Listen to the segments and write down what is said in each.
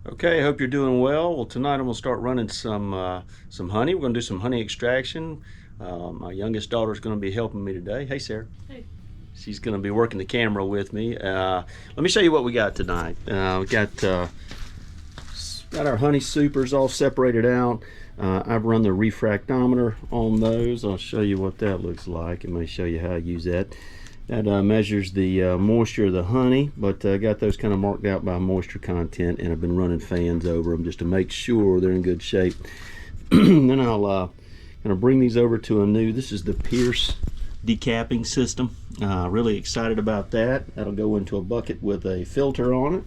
Okay, I hope you're doing well. Well, tonight I'm going to start running some honey. We're going to do some honey extraction. My youngest daughter is going to be helping me today. Hey, Sarah. Hey. She's going to be working the camera with me. Let me show you what we got tonight. We got our honey supers all separated out. I've run the refractometer on those. I'll show you what that looks like. And may show you how I use that. That measures the moisture of the honey, but I got those kind of marked out by moisture content, and I've been running fans over them just to make sure they're in good shape. Then I'll kind of bring these over to a new, this is the Pierce decapping system. Really excited about that. That'll go into a bucket with a filter on it.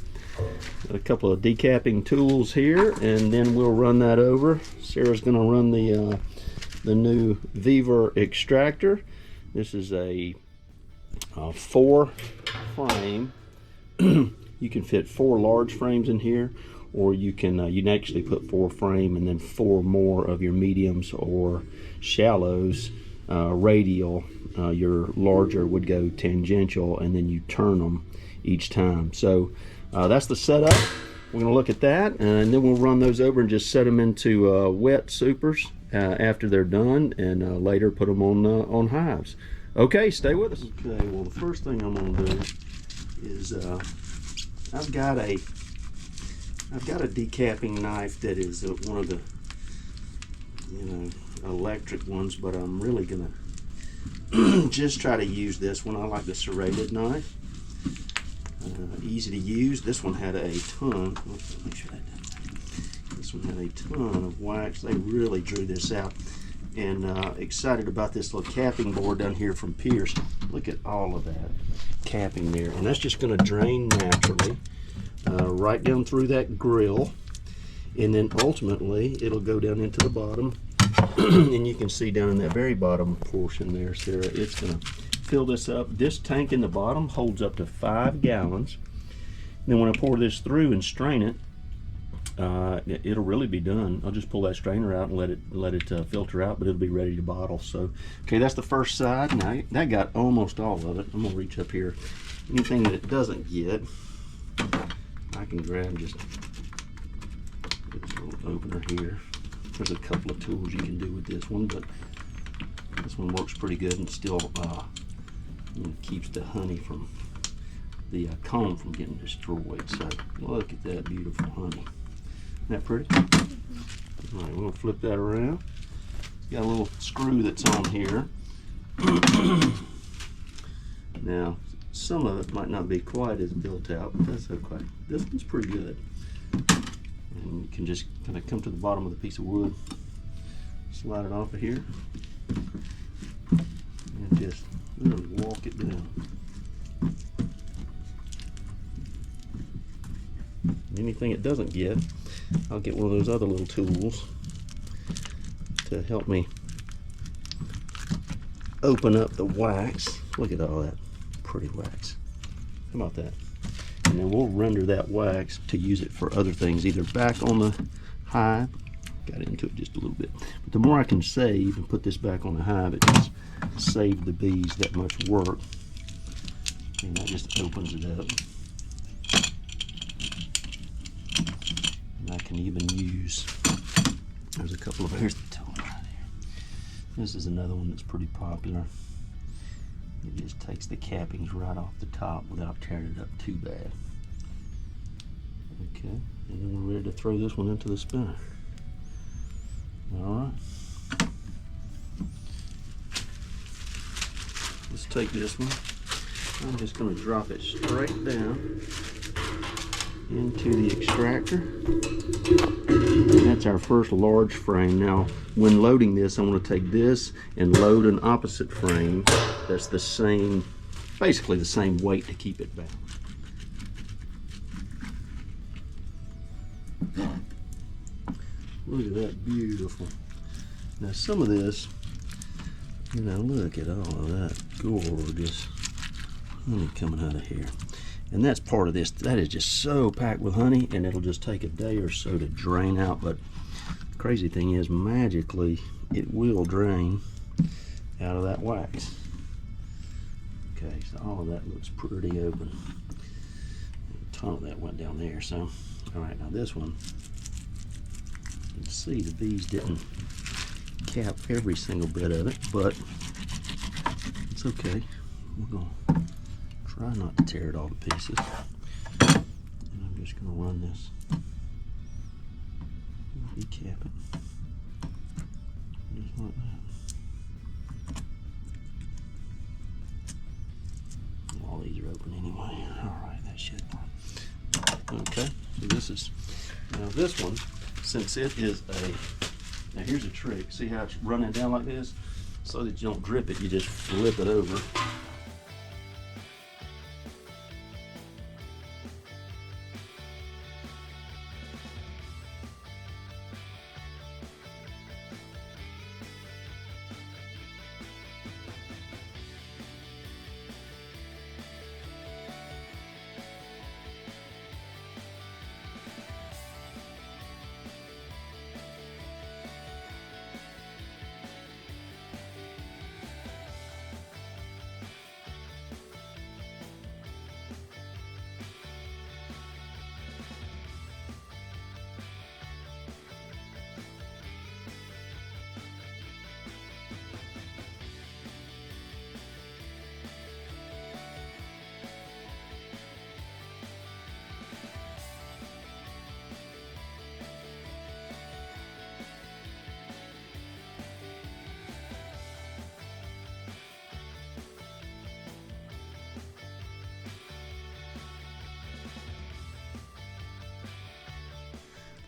Got a couple of decapping tools here, and then we'll run that over. Sarah's going to run the new Viver extractor. This is a 4 frame. You can fit 4 large frames in here, or you can actually put 4 frame and then 4 more of your mediums or shallows radial. Your larger would go tangential, and then you turn them each time. So that's the setup. We're going to look at that, and then we'll run those over and just set them into wet supers after they're done, and later put them on hives. Okay, stay with us. Okay, well, the first thing I'm going to do is I've got a decapping knife that is one of the electric ones, but I'm really gonna just try to use this one. I like the serrated knife. Easy to use. This one had a ton. Make sure this one had a ton of wax. They really drew this out. And excited about this little capping board down here from Pierce. Look at all of that capping there, and that's just going to drain naturally right down through that grill, and then ultimately it'll go down into the bottom. And you can see down in that very bottom portion there, Sarah, it's going to fill this up. This tank in the bottom holds up to 5 gallons. And then when I pour this through and strain it, it'll really be done. I'll just pull that strainer out and let it filter out, but it'll be ready to bottle. So, okay, that's the first side. Now that got almost all of it. I'm gonna reach up here. Anything that it doesn't get, I can grab and just get this little opener here. There's a couple of tools you can do with this one, but this one works pretty good and still keeps the honey from the comb from getting destroyed. So look at that beautiful honey. Isn't that pretty? All right, we'll flip that around. It's got a little screw that's on here. Now, some of it might not be quite as built out, but that's okay. This one's pretty good. And you can just kind of come to the bottom of the piece of wood, slide it off of here, and just really walk it down. Anything it doesn't get, I'll get one of those other little tools to help me open up the wax. Look at all that pretty wax. How about that? And then we'll render that wax to use it for other things, either back on the hive. Got into it just a little bit. But the more I can save and put this back on the hive, it just saves the bees that much work. And that just opens it up. I can even use, there's a couple of, here's the tool right here. This is another one that's pretty popular. It just takes the cappings right off the top without tearing it up too bad. Okay, and then we're ready to throw this one into the spinner. All right. Let's take this one. I'm just going to drop it straight down into the extractor. That's our first large frame. Now, when loading this, I want to take this and load an opposite frame that's the same, basically the same weight to keep it balanced. Look at that, beautiful. Now some of this, look at all of that gorgeous honey coming out of here. And that's part of this. That is just so packed with honey, and it'll just take a day or so to drain out. But the crazy thing is, magically, it will drain out of that wax. Okay, so all of that looks pretty open. A ton of that went down there. So, All right, now this one, you can see the bees didn't cap every single bit of it, but it's okay. We're gonna try not to tear it all to pieces. And I'm just gonna run this, recap it, just like that. All these are open anyway. All right, that should. Okay, so this is, now this one, since it is now here's a trick. See how it's running down like this? So that you don't drip it, you just flip it over.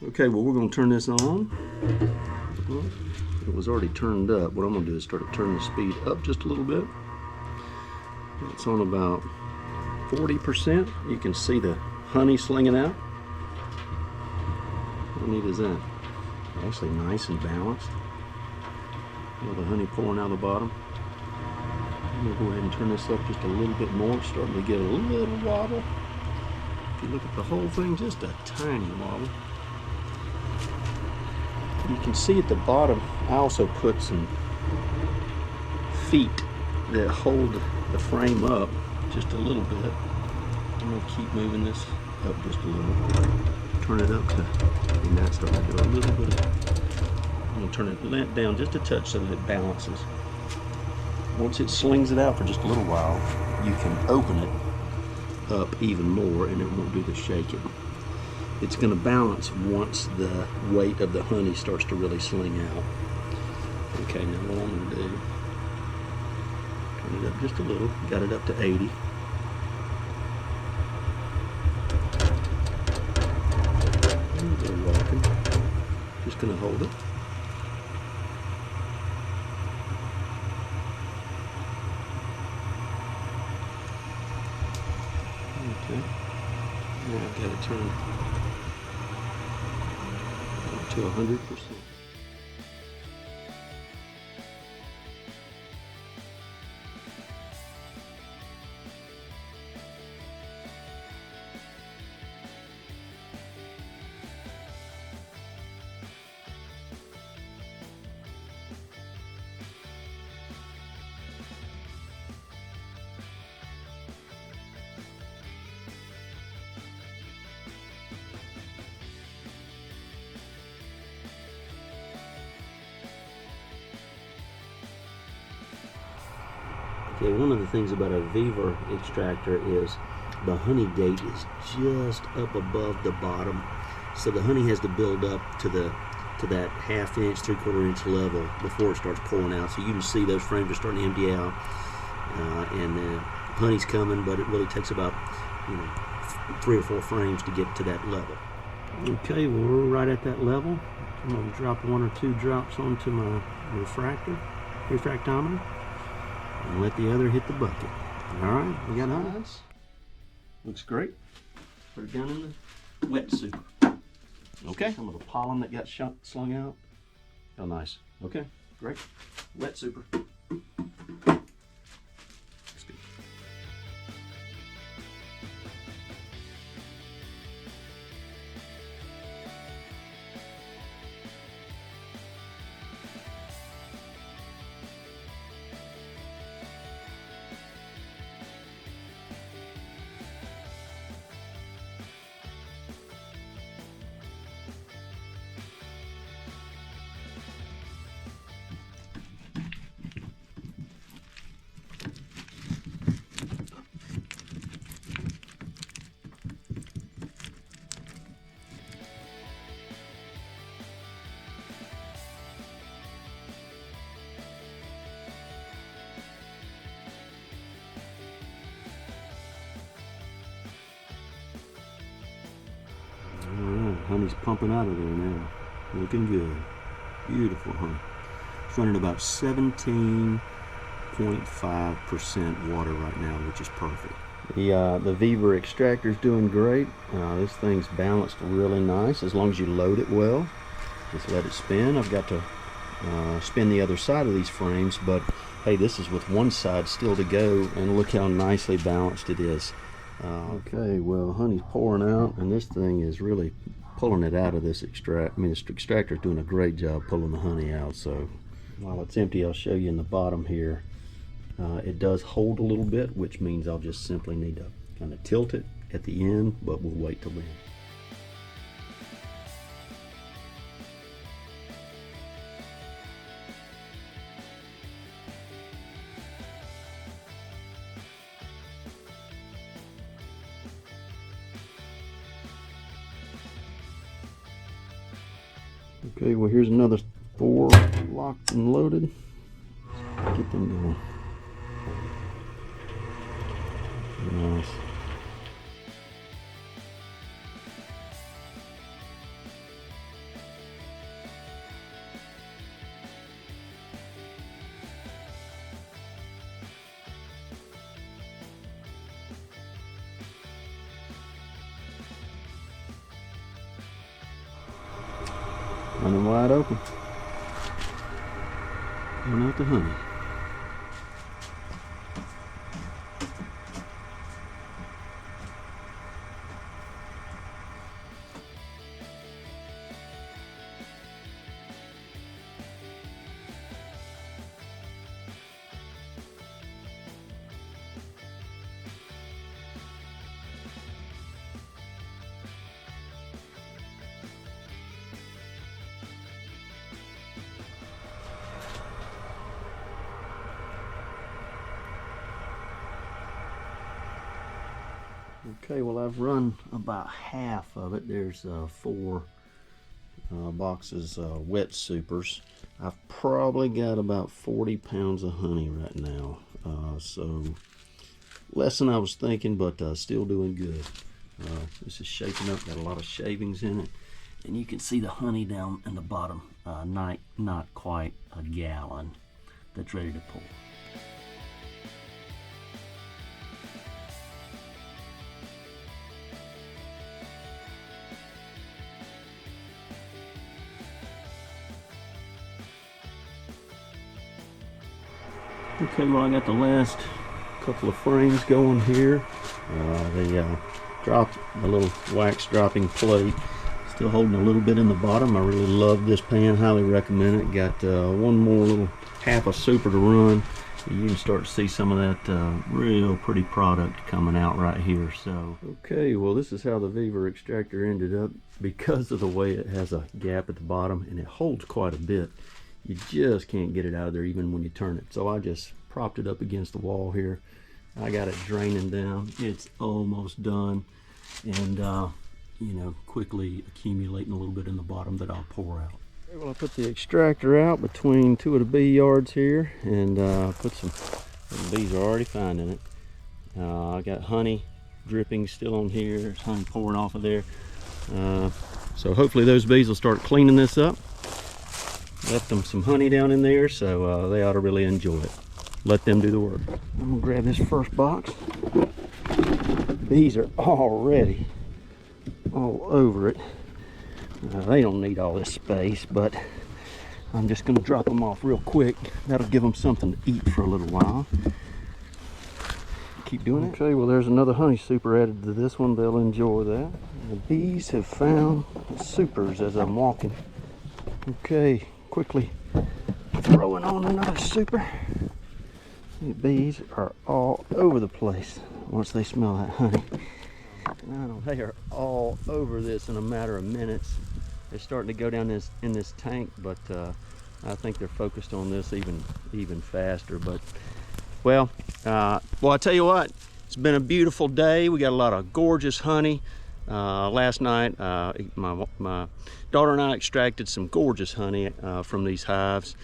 Okay, well, we're going to turn this on. Well, it was already turned up. What I'm going to do is start to turn the speed up just a little bit. It's on about 40%. You can see the honey slinging out. How neat is that? Actually nice and balanced. All the honey pouring out the bottom. I'm going to go ahead and turn this up just a little bit more. It's starting to get a little wobble. If you look at the whole thing, just a tiny wobble. You can see at the bottom, I also put some feet that hold the frame up just a little bit. I'm going to keep moving this up just a little. Turn it up to, and that's starting to do a little bit of, I'm going to turn it down just a touch so that it balances. Once it slings it out for just a little while, you can open it up even more and it won't do the shaking. It's going to balance once the weight of the honey starts to really sling out. Okay, now what I'm going to do, turn it up just a little, got it up to 80. They're walking. Just going to hold it. Okay, now I've got it turned to 100%. Okay, one of the things about a Weaver extractor is the honey gate is just up above the bottom, so the honey has to build up to that ½ inch, 3/4 inch level before it starts pulling out. So you can see those frames are starting to empty out, and the honey's coming, but it really takes about 3 or 4 frames to get to that level. Okay, well, we're right at that level. I'm going to drop 1 or 2 drops onto my refractometer. And let the other hit the bucket. All right, we got Hives. Looks great. Put it down in the wet super. Okay, some of the pollen that got slung out. Oh, nice. Okay, great. Wet super. That's good. honey's pumping out of there now. Looking good. Beautiful honey. It's running about 17.5% water right now, which is perfect. The Viva extractor is doing great. This thing's balanced really nice as long as you load it well. Just let it spin. I've got to spin the other side of these frames, but hey, this is with one side still to go, and look how nicely balanced it is. Okay, well, honey's pouring out, and this thing is really pulling it out of this extract. I mean, this extractor is doing a great job pulling the honey out. So while it's empty, I'll show you in the bottom here. It does hold a little bit, which means I'll just simply need to kind of tilt it at the end, but we'll wait till then. Okay, well, here's another 4 locked and loaded. Get them going. Nice. Running wide open. Coming out the honey. Okay, well, I've run about half of it. There's 4 boxes wet supers. I've probably got about 40 pounds of honey right now. So less than I was thinking, but still doing good. This is shaping up, got a lot of shavings in it. And you can see the honey down in the bottom, not quite a gallon that's ready to pour. Okay, well, I got the last couple of frames going here. They dropped a little wax dropping plate. Still holding a little bit in the bottom. I really love this pan, highly recommend it. Got one more little half a super to run. You can start to see some of that real pretty product coming out right here. So okay, well, this is how the Viva extractor ended up. Because of the way it has a gap at the bottom and it holds quite a bit, you just can't get it out of there even when you turn it. So I just propped it up against the wall here. I got it draining down. It's almost done, and you know, quickly accumulating a little bit in the bottom that I'll pour out. Okay, well, I put the extractor out between 2 of the bee yards here, and put some bees are already finding it. I got honey drippings still on here. There's honey pouring off of there. So hopefully those bees will start cleaning this up. Left them some honey down in there, so they ought to really enjoy it. Let them do the work. I'm gonna grab this first box. Bees are already all over it. They don't need all this space, but I'm just gonna drop them off real quick. That'll give them something to eat for a little while. Keep doing it. Okay, well, there's another honey super added to this one. They'll enjoy that. The bees have found the supers as I'm walking. Okay, quickly throwing on another super. The bees are all over the place once they smell that honey. They are all over this in a matter of minutes. They're starting to go down in this tank, but I think they're focused on this even faster. But well, I tell you what, it's been a beautiful day. We got a lot of gorgeous honey. Last night, my daughter and I extracted some gorgeous honey from these hives.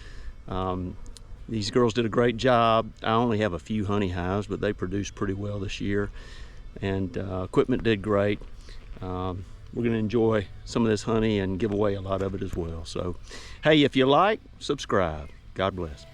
These girls did a great job. I only have a few honey hives, but they produced pretty well this year. And equipment did great. we're going to enjoy some of this honey and give away a lot of it as well. So, hey, if you like, subscribe. God bless.